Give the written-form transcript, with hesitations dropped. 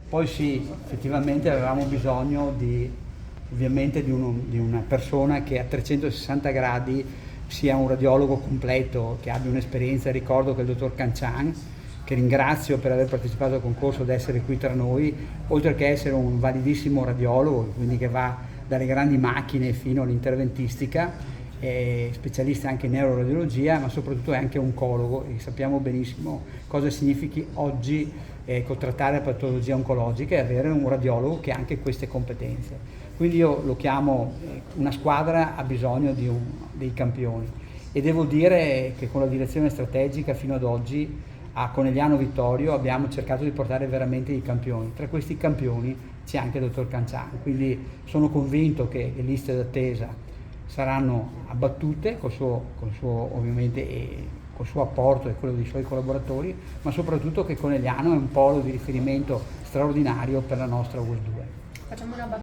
Poi sì, effettivamente avevamo bisogno ovviamente di una persona che a 360 gradi sia un radiologo completo, che abbia un'esperienza. Ricordo che il dottor Cancian, che ringrazio per aver partecipato al concorso ed essere qui tra noi, oltre che essere un validissimo radiologo, quindi che va dalle grandi macchine fino all'interventistica, è specialista anche in neuroradiologia, ma soprattutto è anche oncologo, e sappiamo benissimo cosa significhi oggi trattare patologie oncologiche e avere un radiologo che ha anche queste competenze. Quindi io lo chiamo, una squadra ha bisogno dei campioni, e devo dire che con la direzione strategica fino ad oggi a Conegliano Vittorio abbiamo cercato di portare veramente i campioni. Tra questi campioni c'è anche il dottor Cancian, quindi sono convinto che le liste d'attesa saranno abbattute col suo ovviamente col suo apporto e quello dei suoi collaboratori, ma soprattutto che Conegliano è un polo di riferimento straordinario per la nostra US2. Facciamo una